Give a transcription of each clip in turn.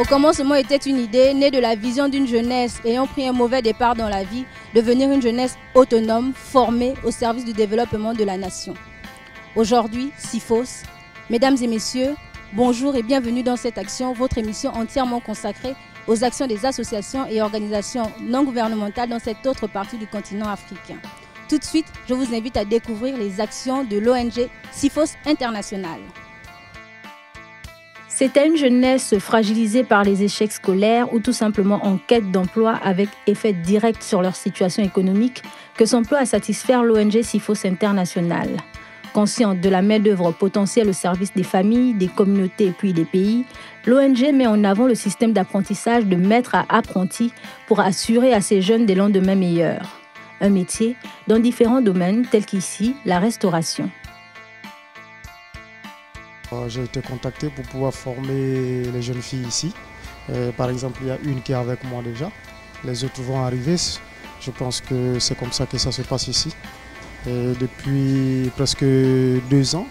commencement était une idée née de la vision d'une jeunesse ayant pris un mauvais départ dans la vie, devenir une jeunesse autonome, formée au service du développement de la nation. Aujourd'hui, SIFOS, mesdames et messieurs, bonjour et bienvenue dans cette action, votre émission entièrement consacrée aux actions des associations et organisations non gouvernementales dans cette autre partie du continent africain. Tout de suite, je vous invite à découvrir les actions de l'ONG SIFOS International. C'était une jeunesse fragilisée par les échecs scolaires ou tout simplement en quête d'emploi avec effet direct sur leur situation économique que s'emploie à satisfaire l'ONG SIFOS International. Consciente de la main-d'œuvre potentielle au service des familles, des communautés et puis des pays, l'ONG met en avant le système d'apprentissage de maître à apprenti pour assurer à ces jeunes des lendemains meilleurs. Un métier dans différents domaines tels qu'ici la restauration. J'ai été contacté pour pouvoir former les jeunes filles ici. Par exemple, il y a une qui est avec moi déjà. Les autres vont arriver. Je pense que c'est comme ça que ça se passe ici. Et depuis presque 2 ans,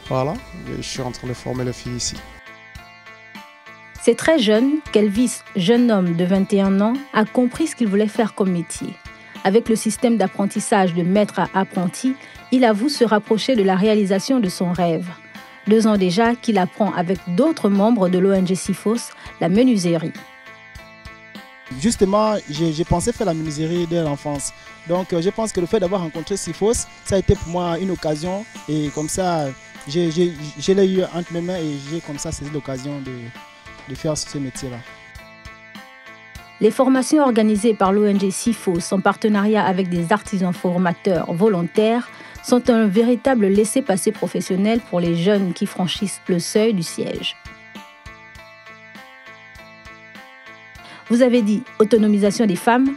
voilà, je suis en train de former les filles ici. C'est très jeune qu'Elvis, jeune homme de 21 ans, a compris ce qu'il voulait faire comme métier. Avec le système d'apprentissage de maître à apprenti, il avoue se rapprocher de la réalisation de son rêve. 2 ans déjà qu'il apprend avec d'autres membres de l'ONG SIFOS la menuiserie. Justement, j'ai pensé faire la menuiserie dès l'enfance. Donc je pense que le fait d'avoir rencontré SIFOS, ça a été pour moi une occasion. Et comme ça, je l'ai eu entre mes mains et j'ai comme ça saisi l'occasion de faire ce métier-là. Les formations organisées par l'ONG SIFOS en partenariat avec des artisans formateurs volontaires sont un véritable laissez-passer professionnel pour les jeunes qui franchissent le seuil du siège. Vous avez dit autonomisation des femmes.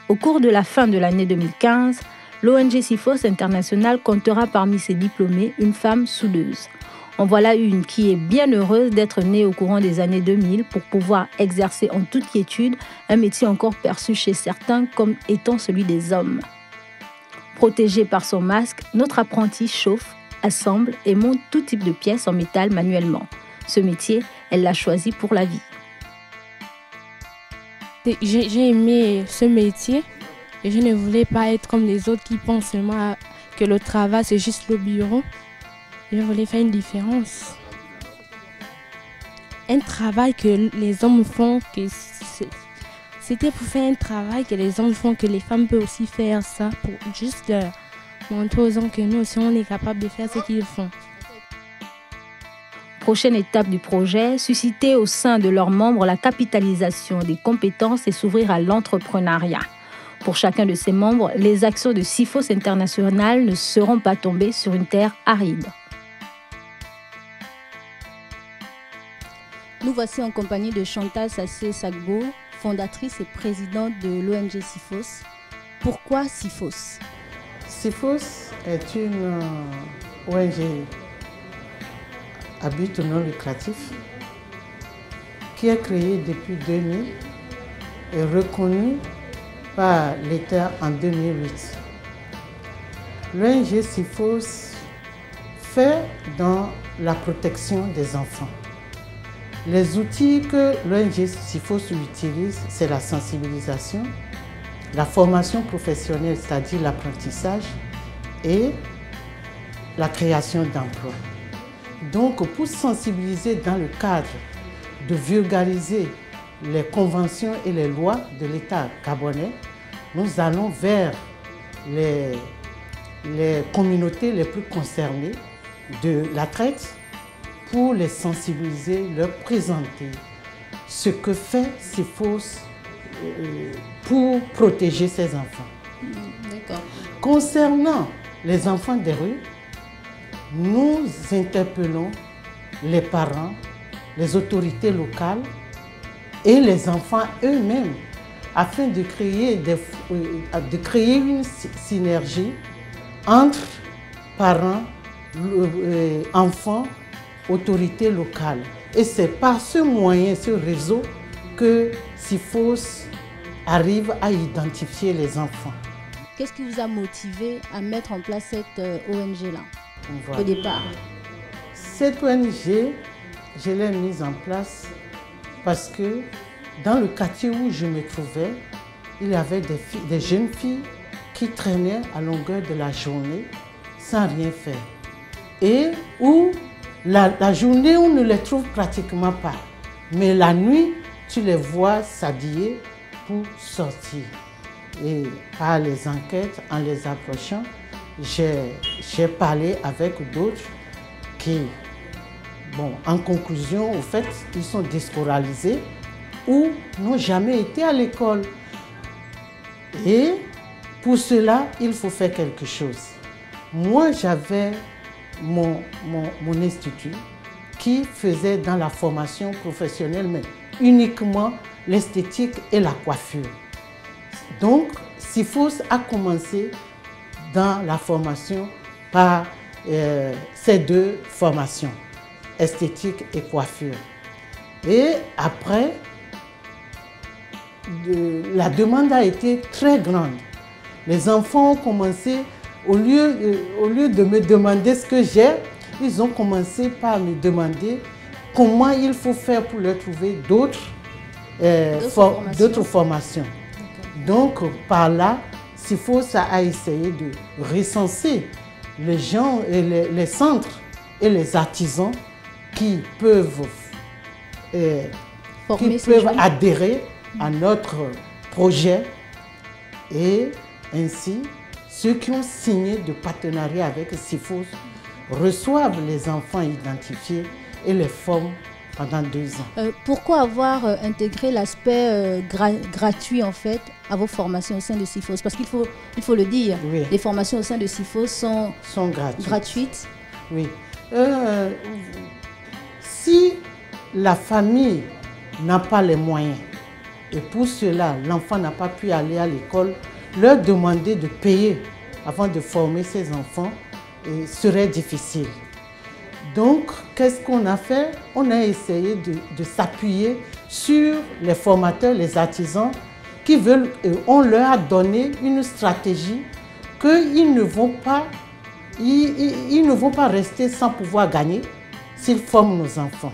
Au cours de la fin de l'année 2015, l'ONG SIFOS International comptera parmi ses diplômés une femme soudeuse. En voilà une qui est bien heureuse d'être née au courant des années 2000 pour pouvoir exercer en toute quiétude un métier encore perçu chez certains comme étant celui des hommes. Protégée par son masque, notre apprentie chauffe, assemble et monte tout type de pièces en métal manuellement. Ce métier, elle l'a choisi pour la vie. J'ai aimé ce métier et je ne voulais pas être comme les autres qui pensent seulement que le travail c'est juste le bureau. Je voulais faire une différence. Un travail que les hommes font, c'était pour faire un travail que les hommes font, que les femmes peuvent aussi faire ça, pour juste montrer aux hommes que nous aussi on est capable de faire ce qu'ils font. Prochaine étape du projet, susciter au sein de leurs membres la capitalisation des compétences et s'ouvrir à l'entrepreneuriat. Pour chacun de ses membres, les actions de SIFOS International ne seront pas tombées sur une terre aride. Nous voici en compagnie de Chantal Sassé-Sagbo, fondatrice et présidente de l'ONG SIFOS. Pourquoi SIFOS? SIFOS est une ONG à but non lucratif qui est créée depuis 2000 et reconnue par l'État en 2008. L'ONG SIFOS fait dans la protection des enfants. Les outils que l'ONG SIFOS utilise, c'est la sensibilisation, la formation professionnelle, c'est-à-dire l'apprentissage, et la création d'emplois. Donc, pour sensibiliser dans le cadre de vulgariser les conventions et les lois de l'État gabonais, nous allons vers les communautés les plus concernées de la traite pour les sensibiliser, leur présenter ce que fait SIFOS pour protéger ces enfants. D'accord. Concernant les enfants des rues, nous interpellons les parents, les autorités locales et les enfants eux-mêmes afin de créer une synergie entre parents, enfants, autorités locales. Et c'est par ce moyen, ce réseau, que SIFOS arrive à identifier les enfants. Qu'est-ce qui vous a motivé à mettre en place cette ONG-là, Voilà. au départ? Cette ONG, je l'ai mise en place parce que dans le quartier où je me trouvais, il y avait des jeunes filles qui traînaient à longueur de la journée sans rien faire. Et où la journée, on ne les trouve pratiquement pas. Mais la nuit, tu les vois s'habiller pour sortir. Et par les enquêtes, en les approchant, j'ai parlé avec d'autres qui, bon, en conclusion, au fait, ils sont déscolarisés ou n'ont jamais été à l'école. Et pour cela, il faut faire quelque chose. Moi, j'avais mon institut qui faisait dans la formation professionnelle, mais uniquement l'esthétique et la coiffure. Donc, SIFOS a commencé dans la formation par ces deux formations, esthétique et coiffure. Et après, la demande a été très grande. Les enfants ont commencé, au lieu de me demander ce que j'ai, ils ont commencé par me demander comment il faut faire pour leur trouver d'autres formations. Donc, par là, SIFOS a essayé de recenser les gens, et les centres et les artisans qui peuvent adhérer à notre projet, et ainsi ceux qui ont signé de partenariat avec SIFOS reçoivent les enfants identifiés et les forment pendant 2 ans. Pourquoi avoir intégré l'aspect gratuit en fait à vos formations au sein de SIFOS? Parce qu'il faut le dire, oui, les formations au sein de SIFOS sont gratuites. Oui. Si la famille n'a pas les moyens et pour cela l'enfant n'a pas pu aller à l'école, leur demander de payer avant de former ses enfants serait difficile. Donc, qu'est-ce qu'on a fait? On a essayé de s'appuyer sur les formateurs, les artisans qui veulent, on leur a donné une stratégie qu'ils ne vont pas rester sans pouvoir gagner s'ils forment nos enfants.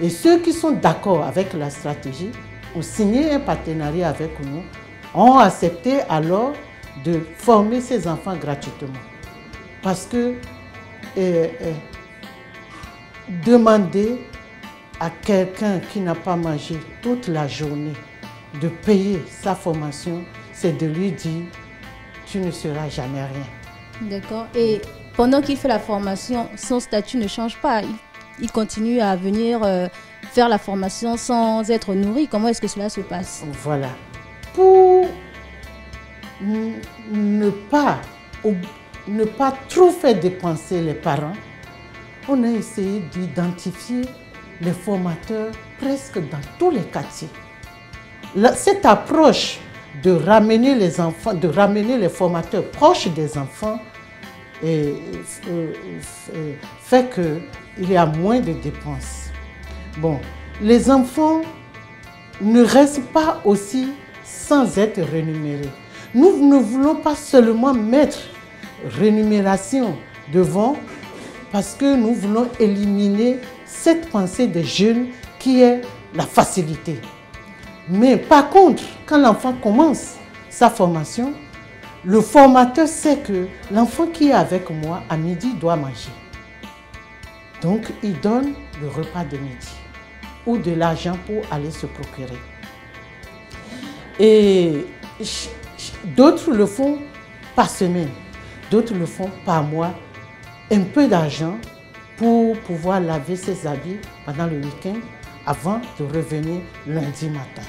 Et ceux qui sont d'accord avec la stratégie ont signé un partenariat avec nous, ont accepté alors de former ces enfants gratuitement. Parce que demander à quelqu'un qui n'a pas mangé toute la journée de payer sa formation, c'est de lui dire « tu ne seras jamais rien ». D'accord. Et pendant qu'il fait la formation, son statut ne change pas. Il continue à venir faire la formation sans être nourri. Comment est-ce que cela se passe? Voilà. Pour ne pas trop faire dépenser les parents, on a essayé d'identifier les formateurs presque dans tous les quartiers. Cette approche de ramener les enfants, de ramener les formateurs proches des enfants fait qu'il y a moins de dépenses. Bon, les enfants ne restent pas aussi sans être rémunérés. Nous ne voulons pas seulement mettre rémunération devant, parce que nous voulons éliminer cette pensée des jeunes qui est la facilité. Mais par contre, quand l'enfant commence sa formation, le formateur sait que l'enfant qui est avec moi à midi doit manger. Donc, il donne le repas de midi ou de l'argent pour aller se procurer. Et d'autres le font par semaine, d'autres le font par mois. Un peu d'argent pour pouvoir laver ses habits pendant le week-end avant de revenir lundi matin.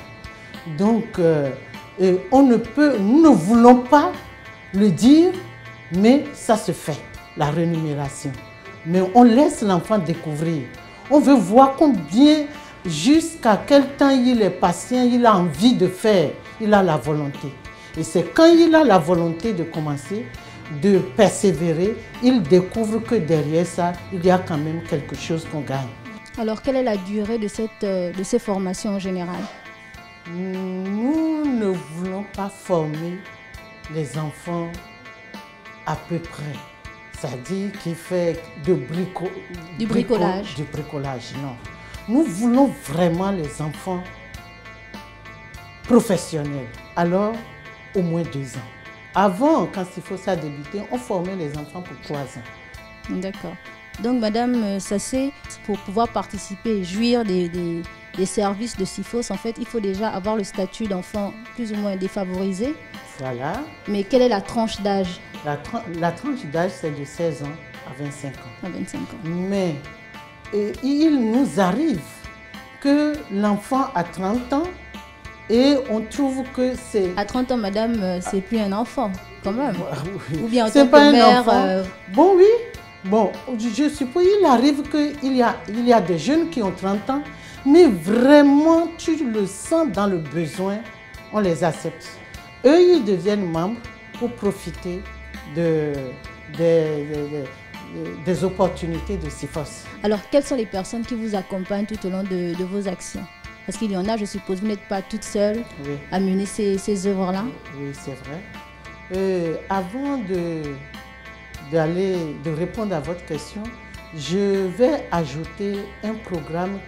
Donc, nous ne voulons pas le dire, mais ça se fait, la rémunération. Mais on laisse l'enfant découvrir. On veut voir combien, jusqu'à quel temps il est patient, il a envie de faire, il a la volonté. Et c'est quand il a la volonté de commencer, de persévérer, il découvre que derrière ça, il y a quand même quelque chose qu'on gagne. Alors, quelle est la durée de ces formations en général? Nous ne voulons pas former les enfants à peu près. C'est-à-dire qui fait du bricolage. Du bricolage, non. Nous voulons vraiment les enfants professionnels. Alors, au moins 2 ans. Avant, quand SIFOS a débuté, on formait les enfants pour 3 ans. D'accord. Donc, Madame Sassé, pour pouvoir participer et jouir des services de SIFOS, en fait, il faut déjà avoir le statut d'enfant plus ou moins défavorisé. Voilà. Mais quelle est la tranche d'âge? La tranche d'âge, c'est de 16 ans à 25 ans. À 25 ans. Mais il nous arrive que l'enfant a 30 ans et on trouve que c'est... À 30 ans, madame, c'est plus un enfant, quand même. Oui. Ou bien en C'est tant pas que un mère... enfant. Bon, oui. Bon, je suppose qu'il arrive qu'il y a des jeunes qui ont 30 ans, mais vraiment, tu le sens dans le besoin, on les accepte. Eux, ils deviennent membres pour profiter des opportunités de SIFOS. Alors, quelles sont les personnes qui vous accompagnent tout au long de vos actions? Parce qu'il y en a, je suppose, vous n'êtes pas toute seule à mener ces œuvres-là. Oui, c'est vrai. Avant de répondre à votre question, je vais ajouter un programme.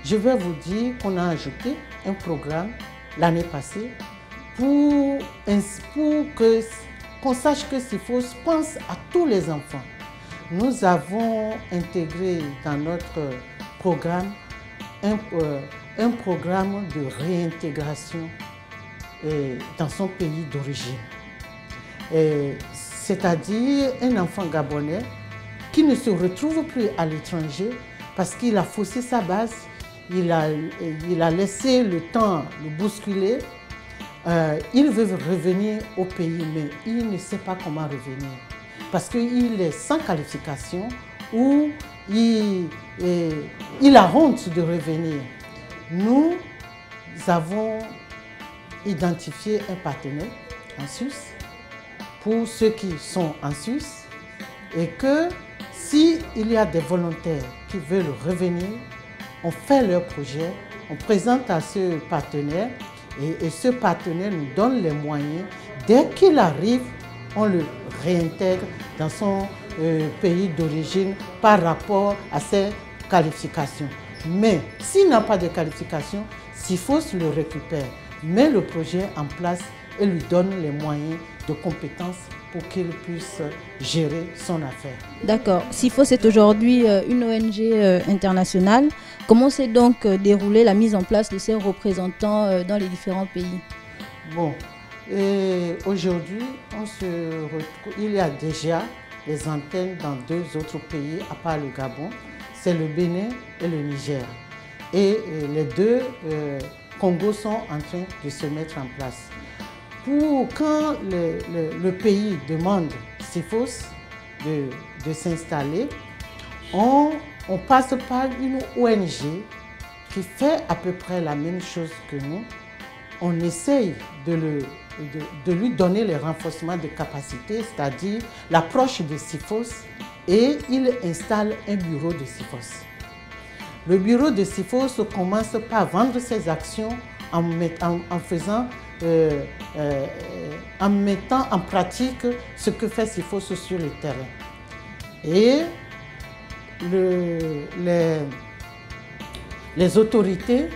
Je vais vous dire qu'on a ajouté un programme l'année passée pour qu'on sache que SIFOS pense à tous les enfants. Nous avons intégré dans notre programme un programme de réintégration dans son pays d'origine. C'est-à-dire un enfant gabonais qui ne se retrouve plus à l'étranger parce qu'il a faussé sa base, il a laissé le temps le bousculer. Il veut revenir au pays, mais il ne sait pas comment revenir parce qu'il est sans qualification ou il a honte de revenir. Nous avons identifié un partenaire en Suisse pour ceux qui sont en Suisse et que s'il y a des volontaires qui veulent revenir, on fait leur projet, on présente à ce partenaire et ce partenaire nous donne les moyens. Dès qu'il arrive, on le réintègre dans son pays d'origine par rapport à ses qualifications. Mais s'il n'a pas de qualification, SIFOS le récupère, met le projet en place et lui donne les moyens de compétences pour qu'il puisse gérer son affaire. D'accord. SIFOS est aujourd'hui une ONG internationale. Comment s'est donc déroulée la mise en place de ces représentants dans les différents pays? Bon, aujourd'hui, il y a déjà des antennes dans 2 autres pays, à part le Gabon. C'est le Bénin et le Niger. Et les 2 Congos sont en train de se mettre en place. Quand le pays demande SIFOS de s'installer, on passe par une ONG qui fait à peu près la même chose que nous. On essaye de lui donner les renforcements de capacité, c'est-à-dire l'approche de SIFOS, et il installe un bureau de SIFOS. Le bureau de SIFOS commence par vendre ses actions en mettant en pratique ce que fait SIFOS sur le terrain. Et les autorités,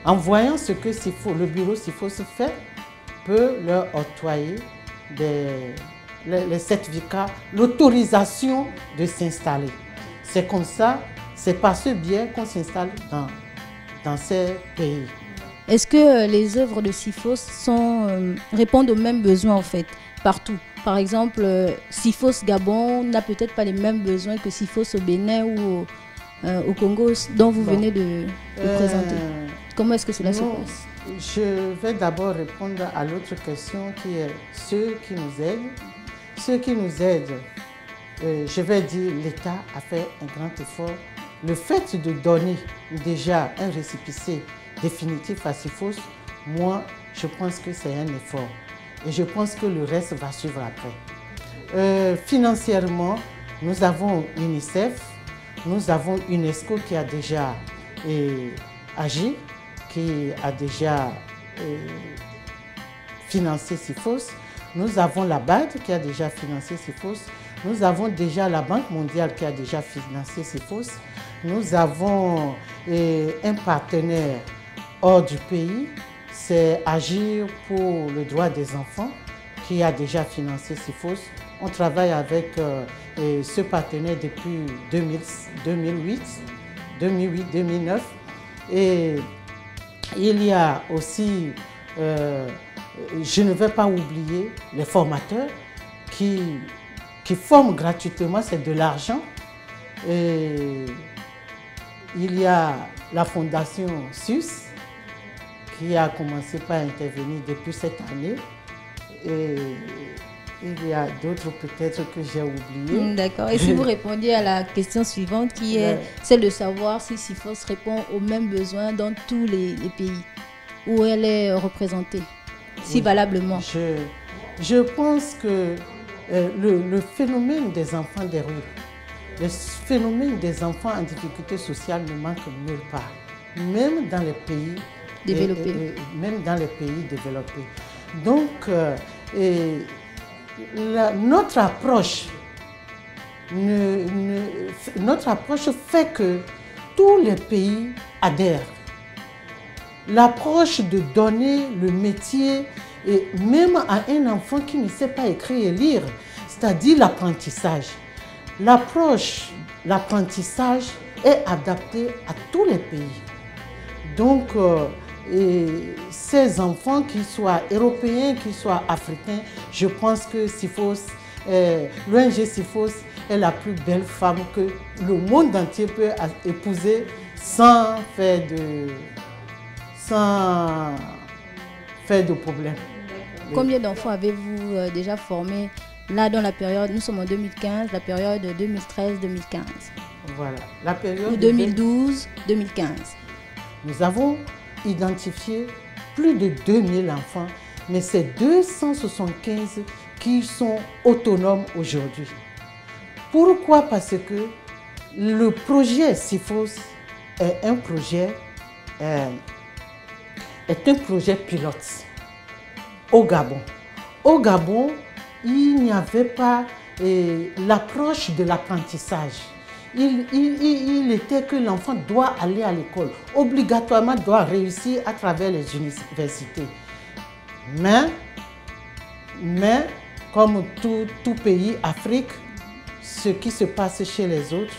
en voyant ce que le bureau SIFOS fait, peut leur octroyer les certificats, l'autorisation de s'installer. C'est comme ça, c'est par ce biais qu'on s'installe dans ces pays. Est-ce que les œuvres de SIFOS répondent aux mêmes besoins en fait, partout? Par exemple, SIFOS Gabon n'a peut-être pas les mêmes besoins que SIFOS au Bénin ou au Congo dont vous venez de présenter. Comment est-ce que cela se passe? Je vais d'abord répondre à l'autre question qui est ceux qui nous aident. Ceux qui nous aident, je vais dire l'État a fait un grand effort. Le fait de donner déjà un récépissé définitif à SIFOS, moi, je pense que c'est un effort. Et je pense que le reste va suivre après. Financièrement, nous avons UNICEF, nous avons UNESCO qui a déjà agi, qui a déjà financé SIFOS. Nous avons la BAD qui a déjà financé SIFOS. Nous avons déjà la Banque mondiale qui a déjà financé SIFOS. Nous avons un partenaire hors du pays, c'est Agir pour le droit des enfants, qui a déjà financé SIFOS. On travaille avec ce partenaire depuis 2008-2009. Et il y a aussi, je ne vais pas oublier, les formateurs qui forment gratuitement, c'est de l'argent. Et il y a la Fondation SUS qui a commencé par intervenir depuis cette année. Et il y a d'autres peut-être que j'ai oubliés. D'accord. Et si vous répondiez à la question suivante qui est celle de savoir si SIFOS répond aux mêmes besoins dans tous les pays où elle est représentée, si valablement. Je pense que le phénomène des enfants des rues, le phénomène des enfants en difficulté sociale ne manque nulle part, même dans les pays développés. Même dans les pays développés. Donc, notre approche fait que tous les pays adhèrent. L'approche de donner le métier, et même à un enfant qui ne sait pas écrire et lire, c'est-à-dire l'apprentissage. L'apprentissage est adapté à tous les pays. Donc, ces enfants, qu'ils soient européens, qu'ils soient africains, je pense que SIFOS, l'ONG SIFOS est la plus belle femme que le monde entier peut épouser sans faire de problème. Combien d'enfants avez-vous déjà formés là dans la période, nous sommes en 2015, la période 2013-2015? Voilà, la période... Ou 2012-2015. Nous avons identifié plus de 2000 enfants, mais c'est 275 qui sont autonomes aujourd'hui. Pourquoi? Parce que le projet SIFOS est un projet pilote au Gabon. Au Gabon, il n'y avait pas l'approche de l'apprentissage. Il était que l'enfant doit aller à l'école, obligatoirement doit réussir à travers les universités. Mais comme tout pays Afrique, ce qui se passe chez les autres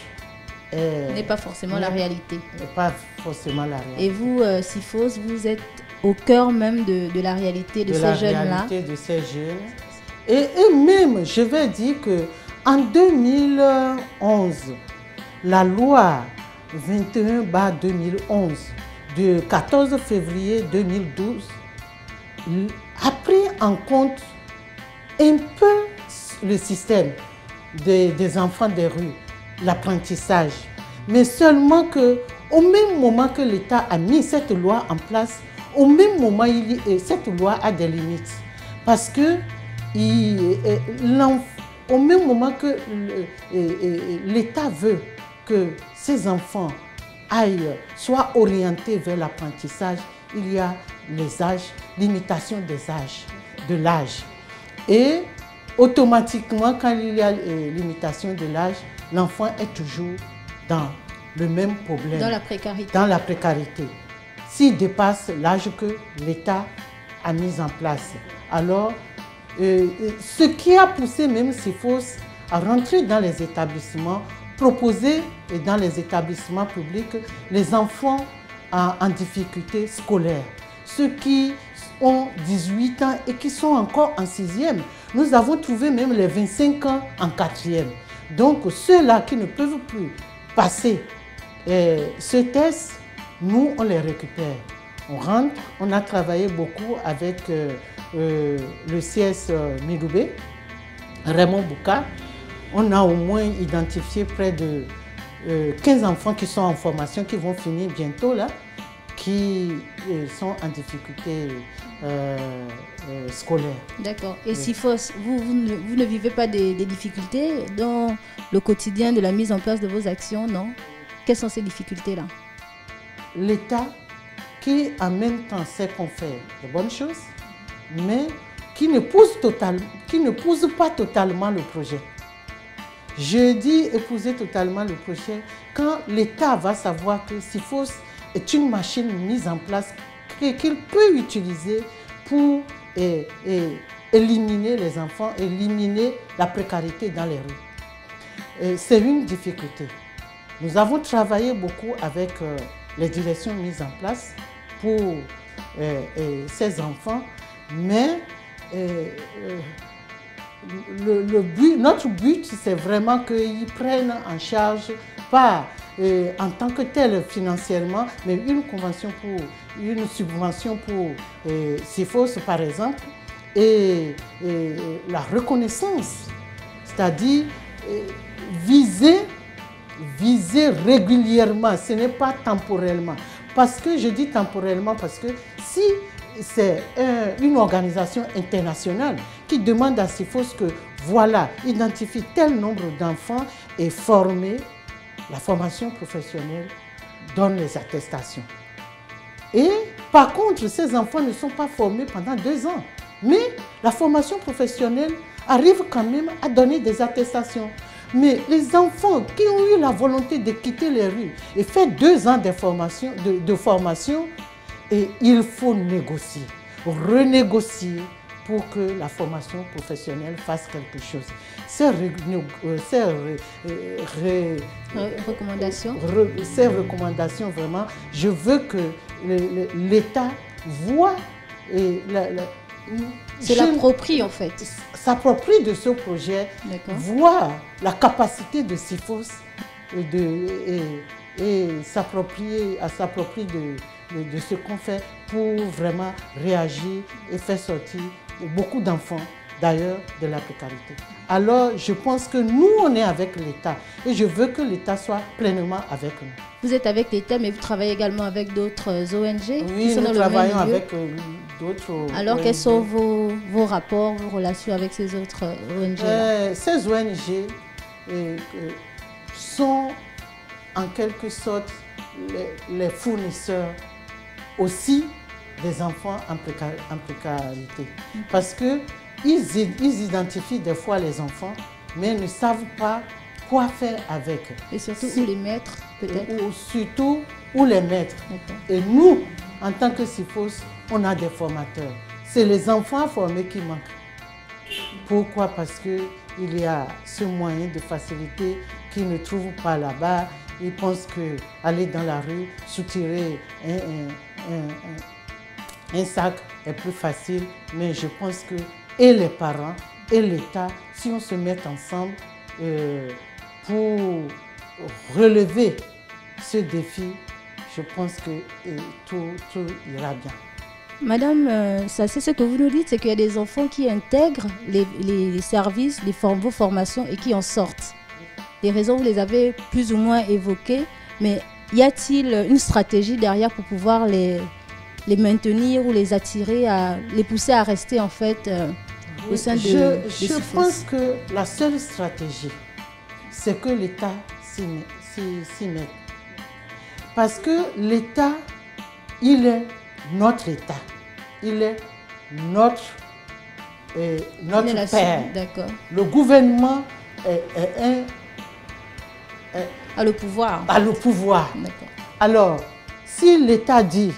n'est pas forcément la réalité. N'est pas forcément la réalité. Et vous, SIFOS, vous êtes au cœur même de la réalité de ces jeunes-là. De ces jeunes. Et même, je vais dire qu'en 2011, la loi 21/2011 du 14 février 2012 a pris en compte un peu le système des enfants des rues, l'apprentissage. Mais seulement qu'au même moment que l'État a mis cette loi en place, au même moment, cette loi a des limites. Parce que au même moment que l'État veut que ces enfants soient orientés vers l'apprentissage, il y a les âges, limitation de l'âge. Et automatiquement, quand il y a limitation de l'âge, l'enfant est toujours dans le même problème. Dans la précarité. Dans la précarité. S'il dépasse l'âge que l'État a mis en place. Alors, ce qui a poussé même SIFOS à rentrer dans les établissements, proposer dans les établissements publics les enfants en difficulté scolaire. Ceux qui ont 18 ans et qui sont encore en 6e. Nous avons trouvé même les 25 ans en 4e. Donc ceux-là qui ne peuvent plus passer ce test, nous on les récupère. On rentre, on a travaillé beaucoup avec le CS Midoubé, Raymond Bouka. On a au moins identifié près de 15 enfants qui sont en formation, qui vont finir bientôt là, qui sont en difficulté scolaire. D'accord. Et SIFOS, vous ne vivez pas des difficultés dans le quotidien de la mise en place de vos actions, non? Quelles sont ces difficultés-là? L'État qui en même temps sait qu'on fait de bonnes choses, mais qui ne pousse pas totalement le projet. Je dis épouser totalement le projet quand l'État va savoir que SIFOS est une machine mise en place qu'il peut utiliser pour éliminer les enfants, éliminer la précarité dans les rues. C'est une difficulté. Nous avons travaillé beaucoup avec les directions mises en place pour ces enfants, mais notre but, c'est vraiment qu'ils prennent en charge, pas en tant que tel financièrement, mais une subvention pour SIFOS par exemple, et la reconnaissance, c'est-à-dire viser régulièrement, ce n'est pas temporellement. Parce que je dis temporellement parce que si c'est une organisation internationale qui demande à SIFOS que voilà, identifie tel nombre d'enfants et former, la formation professionnelle donne les attestations. Et par contre, ces enfants ne sont pas formés pendant 2 ans. Mais la formation professionnelle arrive quand même à donner des attestations. Mais les enfants qui ont eu la volonté de quitter les rues et faire 2 ans de formation, et il faut négocier, renégocier pour que la formation professionnelle fasse quelque chose. Ces recommandations, vraiment, je veux que l'État voit l'approprie en fait. S'approprie de ce projet, voir la capacité de SIFOS et s'approprier de ce qu'on fait pour vraiment réagir et faire sortir beaucoup d'enfants d'ailleurs de la précarité. Alors je pense que nous on est avec l'État et je veux que l'État soit pleinement avec nous. Vous êtes avec l'État mais vous travaillez également avec d'autres ONG? Oui, nous travaillons avec d'autres Alors ONG. Quels sont vos rapports, vos relations avec ces autres ONG Ces ONG sont en quelque sorte les fournisseurs aussi des enfants en précarité. Parce qu'ils identifient des fois les enfants, mais ne savent pas quoi faire avec. Et surtout où les mettre, peut-être. Ou surtout où les mettre. Et nous, en tant que SIFOS, on a des formateurs. C'est les enfants formés qui manquent. Pourquoi? Parce qu'il y a ce moyen de facilité qu'ils ne trouvent pas là-bas. Ils pensent qu'aller dans la rue, soutirer un sac est plus facile. Mais je pense que et les parents et l'État, si on se met ensemble pour relever ce défi, je pense que tout ira bien. Madame, c'est ce que vous nous dites, c'est qu'il y a des enfants qui intègrent les services, vos formations et qui en sortent. Les raisons, vous les avez plus ou moins évoquées, mais y a-t-il une stratégie derrière pour pouvoir les maintenir ou les attirer, les pousser à rester en fait au sein de Je pense que la seule stratégie, c'est que l'État s'y mette. Parce que l'État, il est notre État. Il est notre père. Le gouvernement a le pouvoir. A le pouvoir. Alors, si l'État dit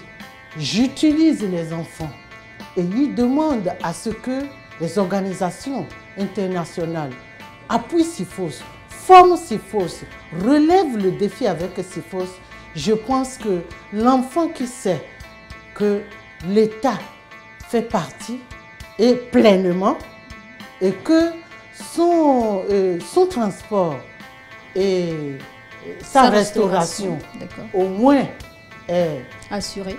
j'utilise les enfants et il demande à ce que les organisations internationales appuient SIFOS, forment SIFOS, relèvent le défi avec SIFOS, je pense que l'enfant qui sait que l'État fait partie et pleinement et que son transport et sa restauration au moins est assurée,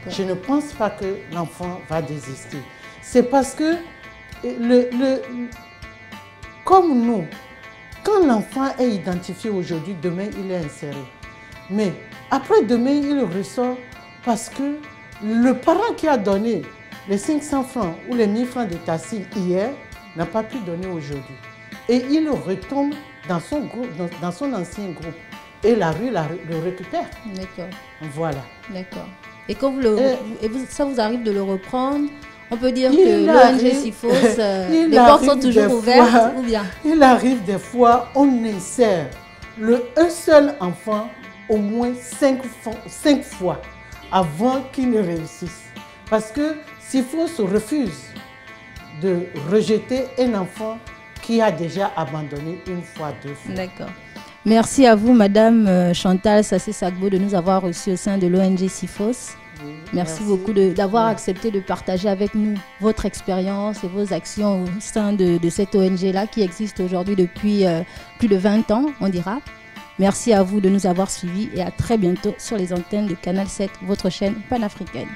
je ne pense pas que l'enfant va désister. C'est parce que comme nous, quand l'enfant est identifié aujourd'hui, demain il est inséré. Mais après demain, il ressort parce que le parent qui a donné les 500 francs ou les 1000 francs de Tassil hier n'a pas pu donner aujourd'hui. Et il retombe dans son groupe, dans son ancien groupe. Et la rue le récupère. D'accord. Voilà. D'accord. Et quand ça vous arrive de le reprendre On peut dire que l'ONG SIFOS, les portes sont toujours ouvertes ou bien? Il arrive des fois, on insère un seul enfant au moins 5 fois avant qu'il ne réussisse. Parce que SIFOS refuse de rejeter un enfant qui a déjà abandonné une fois, 2 fois. D'accord. Merci à vous, Madame Chantal Sassé-Sagbo, de nous avoir reçus au sein de l'ONG SIFOS. Oui, merci beaucoup d'avoir accepté de partager avec nous votre expérience et vos actions au sein de cette ONG-là qui existe aujourd'hui depuis plus de 20 ans, on dira. Merci à vous de nous avoir suivis et à très bientôt sur les antennes de Canal 7, votre chaîne panafricaine.